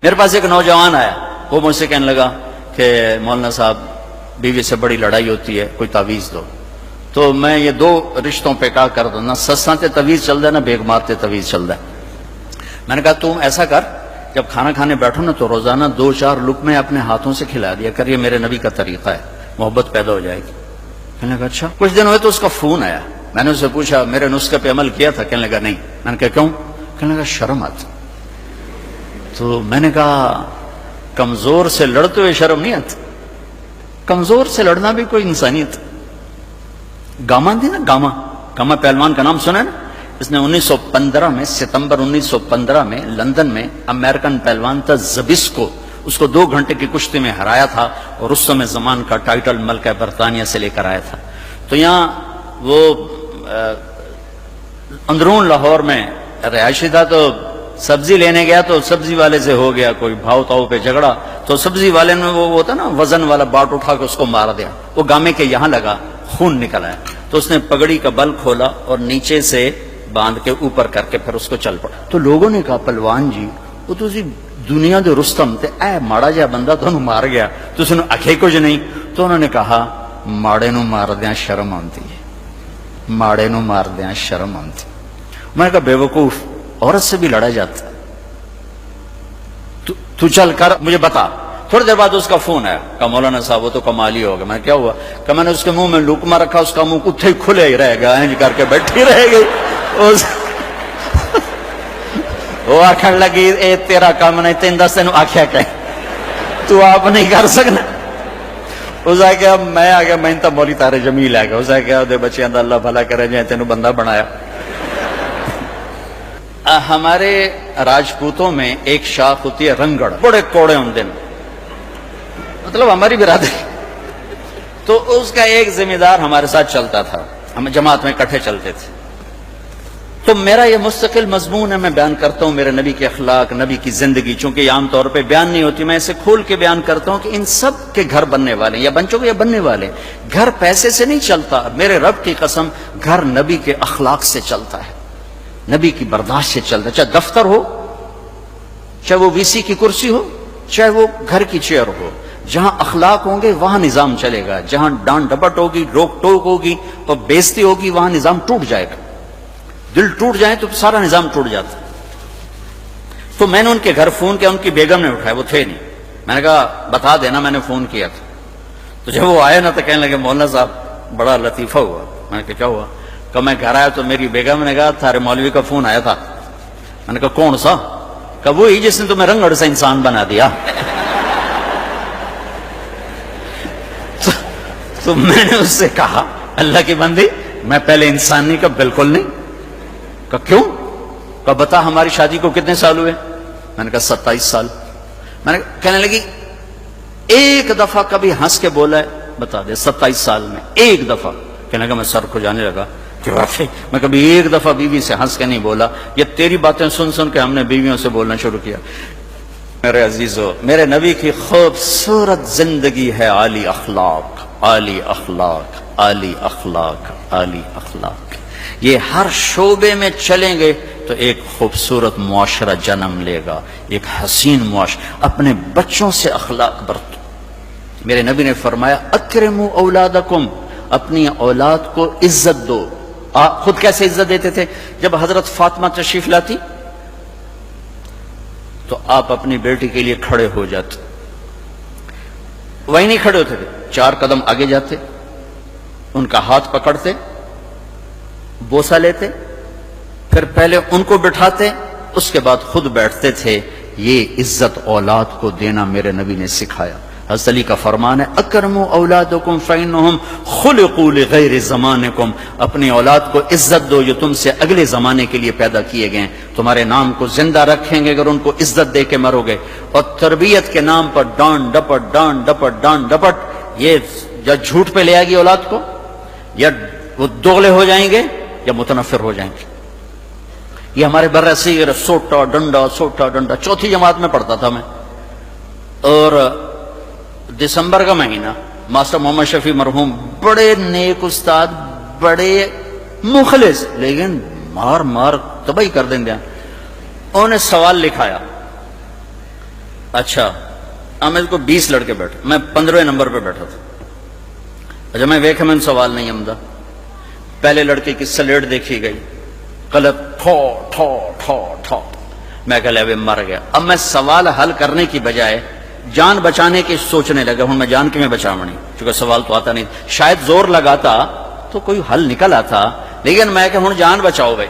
میرے پاس ایک نوجوان آیا، وہ مجھ سے کہنے لگا کہ مولانا صاحب بیوی سے بڑی لڑائی ہوتی ہے، کوئی تعویذ دو. تو میں یہ دو رشتوں پہ کہا کرتا نہ سساں تے تعویذ چل رہا ہے نہ بیگ مارتے تعویذ چل رہا ہے. میں نے کہا تم ایسا کر، جب کھانا کھانے بیٹھو نا تو روزانہ 2-4 لقمے اپنے ہاتھوں سے کھلا دیا کر، یہ میرے نبی کا طریقہ ہے، محبت پیدا ہو جائے گی. کہنے لگا اچھا. کچھ دن ہوئے تو اس کا فون آیا. میں نے اس سے پوچھا میرے نسخے پہ عمل کیا تھا؟ کہنے لگا نہیں. میں نے کہا کیوں؟ کہنے لگا شرم آتی. تو میں نے کہا کمزور سے لڑتے ہوئے شرم نہیں آتی؟ کمزور سے لڑنا بھی کوئی انسانیت. گاما تھی نا، گاما پہلوان کا نام سنا ہے نا؟ اس نے 1915 میں، ستمبر 1915 میں لندن میں امریکن پہلوان تھا زبسکو، اس کو 2 گھنٹے کی کشتی میں ہرایا تھا اور رستم زمان کا ٹائٹل ملکہ برطانیہ سے لے کر آیا تھا. تو یہاں وہ اندرون لاہور میں رہائشی تھا، تو سبزی لینے گیا تو سبزی والے سے ہو گیا کوئی بھاؤ تاؤ پہ جھگڑا. تو سبزی والے نے وہ ہوتا نا وزن والا باٹ اٹھا کے اس کو مار دیا. وہ گامے کے یہاں لگا، خون نکل آیا. تو اس نے پگڑی کا بل کھولا اور نیچے سے باندھ کے اوپر کر کے پھر اس کو چل پڑا. تو لوگوں نے کہا پلوان جی وہ تو دنیا دے رستم تے اے ماڑا جا بندہ تو مار گیا، تو اس نے آخے کچھ نہیں. تو انہوں نے کہا ماڑے نو مار دیا شرم آتی ہے، ماڑے نو مار دیا شرم آتی. میں نے کہا بے وقوف، عورت سے بھی لڑا جاتا ہے، تو چل کر مجھے بتا. تھوڑی دیر بعد اس کا فون آیا، کہا مولانا صاحب وہ تو کمال ہی ہوگا. میں کیا ہوا؟ کہ میں نے اس کے منہ میں لقمہ رکھا، اس کا منہ کتھے ہی کھلے ہی رہ گیا، اینج کر کے بیٹھی رہ گئی. وہ آخر لگی اے تیرا کام نہیں، تین دس تین آخیا کہ تو آپ نہیں کر سکنا. اس نے کہا میں آ گیا، میں تو مولی تارے جمیل آ گیا. اس نے کہا دے بچے اندر اللہ بھلا کرے جائے تینوں بندہ بنایا. ہمارے راجپوتوں میں ایک شاخ ہوتی ہے رنگڑ، بڑے کوڑے ہوندے ہیں، مطلب ہماری برادری. تو اس کا ایک ذمہ دار ہمارے ساتھ چلتا تھا، ہم جماعت میں اکٹھے چلتے تھے. تو میرا یہ مستقل مضمون ہے، میں بیان کرتا ہوں میرے نبی کے اخلاق، نبی کی زندگی. چونکہ یہ عام طور پہ بیان نہیں ہوتی، میں اسے کھول کے بیان کرتا ہوں کہ ان سب کے گھر بننے والے یا بن چکے یا بننے والے. گھر پیسے سے نہیں چلتا، میرے رب کی قسم، گھر نبی کے اخلاق سے چلتا ہے، نبی کی برداشت سے چلتا ہے. چاہے دفتر ہو، چاہے وہ وی سی کی کرسی ہو، چاہے وہ گھر کی چیئر ہو. جہاں اخلاق ہوں گے وہاں نظام چلے گا. جہاں ڈانٹ ڈپٹ ہوگی، روک ٹوک ہوگی اور بےزتی ہوگی، وہاں نظام ٹوٹ جائے گا. دل ٹوٹ جائے تو سارا نظام ٹوٹ جاتا. تو میں نے ان کے گھر فون کیا، ان کی بیگم نے اٹھایا، وہ تھے نہیں. میں نے کہا بتا دینا میں نے فون کیا تھا. تو جب وہ آئے نا تو کہنے لگے مولانا صاحب بڑا لطیفہ ہوا. میں نے کہا کیا ہوا؟ کہ میں گھر آیا تو میری بیگم نے کہا تھارے مولوی کا فون آیا تھا. میں نے کہا کون سا؟ کہ وہی جس نے تمہیں رنگڑ سے انسان بنا دیا. تو میں نے اس سے کہا اللہ کی بندی میں پہلے انسان نہیں، کہ بالکل نہیں. کہ کیوں؟ کہ بتا ہماری شادی کو کتنے سال ہوئے؟ میں نے کہا 27 سال. میں نے کہنے لگی ایک دفعہ کبھی ہنس کے بولا ہے؟ بتا دے 27 سال میں ایک دفعہ. کہنے لگا میں سر کھجانے لگا کہ واقعی میں کبھی ایک دفعہ بیوی سے ہنس کے نہیں بولا. یہ تیری باتیں سن سن کے ہم نے بیویوں سے بولنا شروع کیا. میرے عزیزو، میرے نبی کی خوبصورت زندگی ہے عالی اخلاق، عالی اخلاق، عالی اخلاق، عالی اخلاق. یہ ہر شعبے میں چلیں گے تو ایک خوبصورت معاشرہ جنم لے گا، ایک حسین معاشرہ. اپنے بچوں سے اخلاق برتو. میرے نبی نے فرمایا اکرموا اولادکم، اپنی اولاد کو عزت دو. آپ خود کیسے عزت دیتے تھے؟ جب حضرت فاطمہ تشریف لاتی تو آپ اپنی بیٹی کے لیے کھڑے ہو جاتے. وہیں نہیں کھڑے ہوتے تھے، 4 قدم آگے جاتے، ان کا ہاتھ پکڑتے، بوسہ لیتے، پھر پہلے ان کو بٹھاتے، اس کے بعد خود بیٹھتے تھے. یہ عزت اولاد کو دینا میرے نبی نے سکھایا. حضرت علی کا فرمان ہے اکرموا اولادکم فانہم خلقوا لغیر زمانکم. اپنی اولاد کو عزت دو، جو تم سے اگلے زمانے کے لیے پیدا کیے گئے، تمہارے نام کو زندہ رکھیں گے اگر ان کو عزت دے کے مرو گے. اور تربیت کے نام پر ڈانٹ ڈپٹ، ڈانٹ ڈپٹ، ڈانٹ ڈپٹ، یہ یا جھوٹ پہ لے آئے گی اولاد کو، یا وہ دوغلے ہو جائیں گے یا متنفر ہو جائیں گے. یہ ہمارے برصغیر سوٹا ڈنڈا، سوٹا ڈنڈا. 4تھی جماعت میں پڑھتا تھا میں، اور دسمبر کا مہینہ، ماسٹر محمد شفیع مرحوم بڑے نیک استاد، بڑے مخلص، لیکن مار مار تباہی کر دیں گے. انہوں نے سوال لکھایا اچھا اب میں کو 20 لڑکے بیٹھے، میں 15ویں نمبر پہ بیٹھا تھا. اچھا میں ویکھے میں سوال نہیں آمدا. پہلے لڑکے کی سلیٹ دیکھی گئی، غلط، ٹھو ٹھو ٹھو ٹھو. میں کہ لے مر گیا. اب میں سوال حل کرنے کی بجائے جان بچانے کی سوچنے لگا. ہوں میں جان کی میں بچاونی، چونکہ سوال تو آتا نہیں. شاید زور لگاتا تو کوئی حل نکل آتا، لیکن میں کہ ہوں جان بچاؤ بھائی.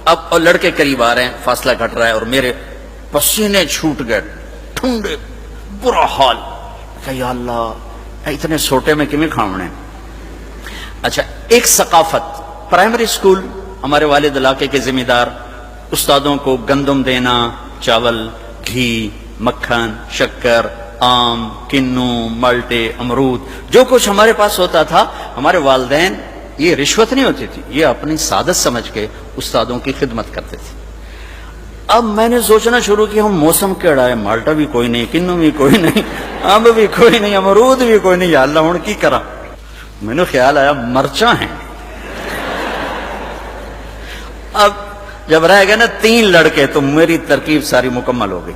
اب لڑکے قریب آ رہے ہیں، فاصلہ گھٹ رہا ہے، اور میرے پسینے چھوٹ گئے، ٹھنڈے، برا حال. کہ یا اللہ اتنے سوٹے میں کیویں کھاونے. اچھا ایک ثقافت، پرائمری سکول ہمارے والد علاقے کے ذمہ دار استادوں کو گندم دینا، چاول، گھی، مکھن، شکر، آم، کنو، مالٹے، امرود، جو کچھ ہمارے پاس ہوتا تھا. ہمارے والدین یہ رشوت نہیں ہوتی تھی، یہ اپنی سعادت سمجھ کے استادوں کی خدمت کرتے تھے. اب میں نے سوچنا شروع کیا ہم موسم کیڑا ہے، مالٹا بھی کوئی نہیں، کنو بھی کوئی نہیں، آم بھی کوئی نہیں، امرود بھی کوئی نہیں. یا اللہ ہوں کی کرا. میں نے خیال آیا مرچاں ہیں. اب جب رہ گئے نا 3 لڑکے تو میری ترکیب ساری مکمل ہو گئی.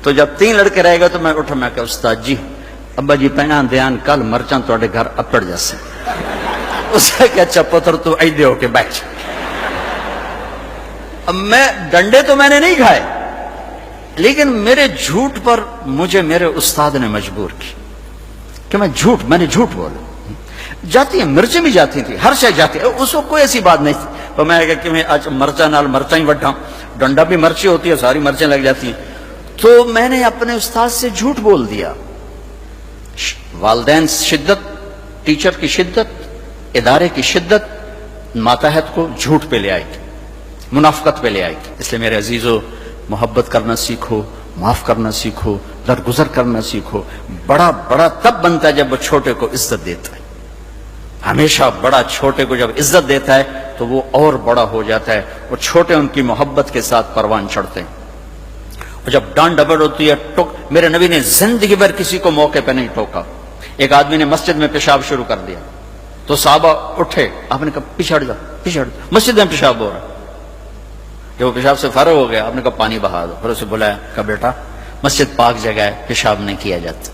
تو جب 3 لڑکے رہ گئے تو میں اٹھا، میں کہا استاد جی ابا جی پہنا دھیان کل مرچاں تواڈے گھر اپڑ جاسے. اس نے کہا اچھا پتر تو ایدے ہو کے بیٹھ. اب میں ڈنڈے تو میں نے نہیں کھائے، لیکن میرے جھوٹ پر مجھے میرے استاد نے مجبور کی کہ میں نے جھوٹ بولا. جاتی ہیں مرچیں بھی جاتی تھی، ہر شے جاتی ہے، اس کو کوئی ایسی بات نہیں تھی. تو میں کہا کہ میں آج مرچا نال مرچا ہی وڈھا، ڈنڈا بھی مرچی ہوتی ہے، ساری مرچیں لگ جاتی ہیں. تو میں نے اپنے استاد سے جھوٹ بول دیا. والدین شدت، ٹیچر کی شدت، ادارے کی شدت ماتحت کو جھوٹ پہ لے آئی تھی، منافقت پہ لے آئی تھی. اس لیے میرے عزیزو محبت کرنا سیکھو، معاف کرنا سیکھو، درگزر کرنا سیکھو. بڑا تب بنتا ہے جب وہ چھوٹے کو عزت دیتا ہے. ہمیشہ بڑا چھوٹے کو جب عزت دیتا ہے تو وہ اور بڑا ہو جاتا ہے. وہ چھوٹے ان کی محبت کے ساتھ پروان چڑھتے ہیں. اور جب ڈانٹ ڈپٹ ہوتی ہے، میرے نبی نے زندگی بھر کسی کو موقع پہ نہیں ٹوکا. ایک آدمی نے مسجد میں پیشاب شروع کر دیا تو صحابہ اٹھے، آپ نے کہا پیچھے ہٹ جاؤ، مسجد میں پیشاب ہو رہا ہے. جب وہ پیشاب سے فارغ ہو گیا آپ نے کہا پانی بہا دو. پھر اسے بلایا، کہا بیٹا مسجد پاک جگہ ہے، پیشاب نہیں کیا جاتا.